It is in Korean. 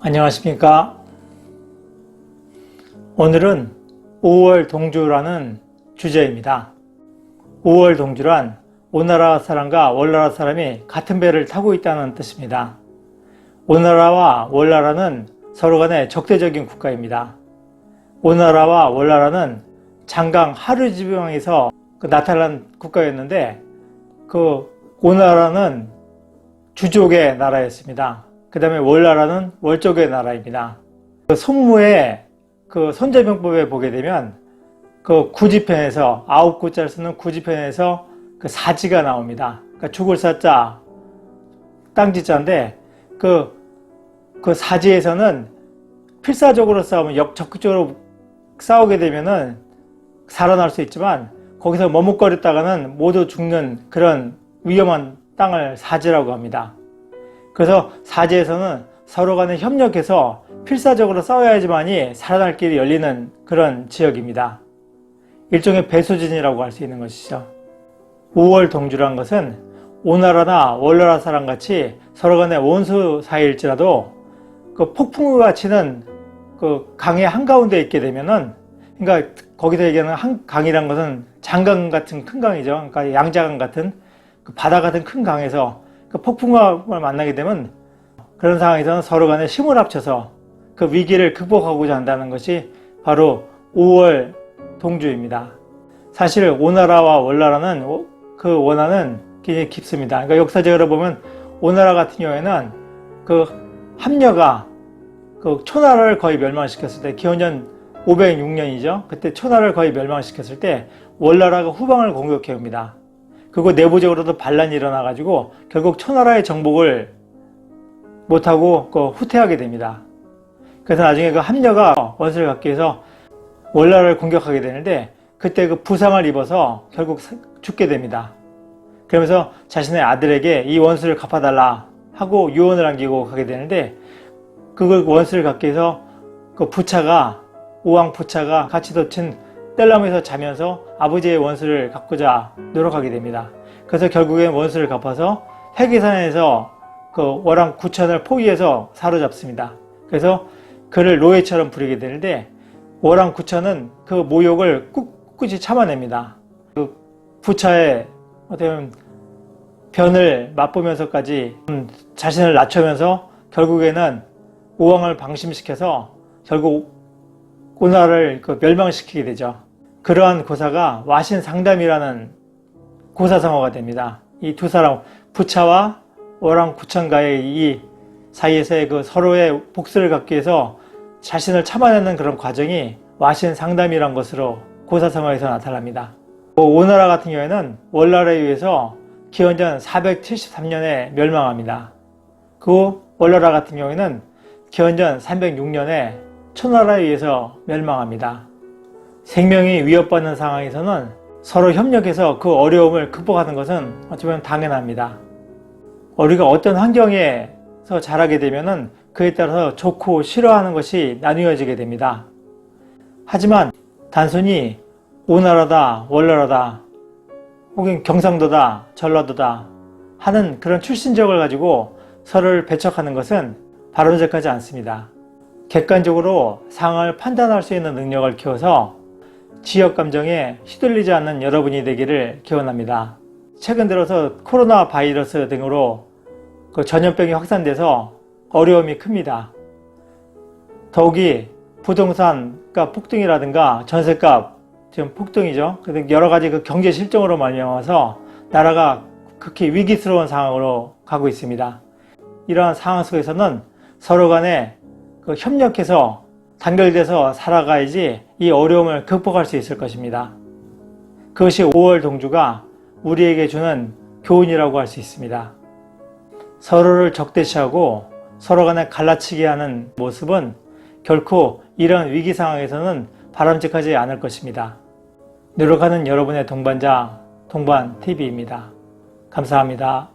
안녕하십니까. 오늘은 5월 동주라는 주제입니다. 5월 동주란 오나라 사람과 월나라 사람이 같은 배를 타고 있다는 뜻입니다. 오나라와 월나라는 서로 간에 적대적인 국가입니다. 오나라와 월나라는 장강 하류 지방에서 나타난 국가였는데, 오나라는 주족의 나라였습니다. 그 다음에 월나라는 월족의 나라입니다. 손무의 손자병법에 보게 되면 구지편에서 9구자를 쓰는 구지편에서 사지가 나옵니다. 그러니까 죽을 사자, 땅지자인데 그 사지에서는 필사적으로 싸우면 적극적으로 싸우게 되면은 살아날 수 있지만, 거기서 머뭇거렸다가는 모두 죽는 그런 위험한 땅을 사지라고 합니다. 그래서 사지에서는 서로 간에 협력해서 필사적으로 싸워야지만이 살아날 길이 열리는 그런 지역입니다. 일종의 배수진이라고 할 수 있는 것이죠. 5월 동주란 것은 오나라나 월나라 사람 같이 서로 간에 원수 사이일지라도 폭풍우가 치는 강의 한가운데 있게 되면은, 그러니까 거기서 얘기하는 강이란 것은 장강 같은 큰 강이죠. 그러니까 양자강 같은 바다 같은 큰 강에서 폭풍우가 만나게 되면, 그런 상황에서는 서로 간에 힘을 합쳐서 그 위기를 극복하고자 한다는 것이 바로 5월 동주입니다. 사실 오나라와 월나라는 원한은 굉장히 깊습니다. 그러니까 역사적으로 보면 오나라 같은 경우에는 함녀가 초나라를 거의 멸망시켰을 때, 기원전 506년이죠. 그때 초나라를 거의 멸망시켰을 때 월나라가 후방을 공격해 옵니다. 그리고 내부적으로도 반란이 일어나가지고 결국 초나라의 정복을 못하고 후퇴하게 됩니다. 그래서 나중에 함녀가 원수를 갖기 위해서 월나라를 공격하게 되는데, 그때 부상을 입어서 결국 죽게 됩니다. 그러면서 자신의 아들에게 이 원수를 갚아달라 하고 유언을 남기고 가게 되는데, 그걸 원수를 갚기 위해서 오왕 부차가 같이 덮친 뗄나무에서 자면서 아버지의 원수를 갚고자 노력하게 됩니다. 그래서 결국엔 원수를 갚아서 회계산에서 월왕 구천을 포위해서 사로잡습니다. 그래서 그를 노예처럼 부리게 되는데, 월왕 구천은 그 모욕을 꿋꿋이 참아냅니다. 부차의 어떤 변을 맛보면서까지 자신을 낮추면서 결국에는 오왕을 방심시켜서 결국 오나라를 멸망시키게 되죠. 그러한 고사가 와신상담이라는 고사성어가 됩니다. 이 두 사람, 부차와 월왕 구천과의 이 사이에서의 서로의 복수를 갖기 위해서 자신을 참아내는 그런 과정이 와신상담이란 것으로 고사성어에서 나타납니다. 오나라 같은 경우에는 월나라에 의해서 기원전 473년에 멸망합니다. 월나라 같은 경우에는 기원전 306년에 초나라에 의해서 멸망합니다. 생명이 위협받는 상황에서는 서로 협력해서 그 어려움을 극복하는 것은 어쩌면 당연합니다. 우리가 어떤 환경에서 자라게 되면은 그에 따라서 좋고 싫어하는 것이 나뉘어지게 됩니다. 하지만 단순히 오나라다, 월나라다, 혹은 경상도다, 전라도다 하는 그런 출신적을 가지고 서로를 배척하는 것은 바람직하지 않습니다. 객관적으로 상황을 판단할 수 있는 능력을 키워서 지역 감정에 휘둘리지 않는 여러분이 되기를 기원합니다. 최근 들어서 코로나 바이러스 등으로 전염병이 확산돼서 어려움이 큽니다. 더욱이 부동산값 폭등이라든가 전세값 지금 폭등이죠. 여러 가지 경제 실정으로 말미암아서 나라가 극히 위기스러운 상황으로 가고 있습니다. 이러한 상황 속에서는 서로 간에 협력해서 단결돼서 살아가야지 이 어려움을 극복할 수 있을 것입니다. 그것이 5월 동주가 우리에게 주는 교훈이라고 할 수 있습니다. 서로를 적대시하고 서로 간에 갈라치게 하는 모습은 결코 이런 위기 상황에서는 바람직하지 않을 것입니다. 노력하는 여러분의 동반자, 동반TV입니다. 감사합니다.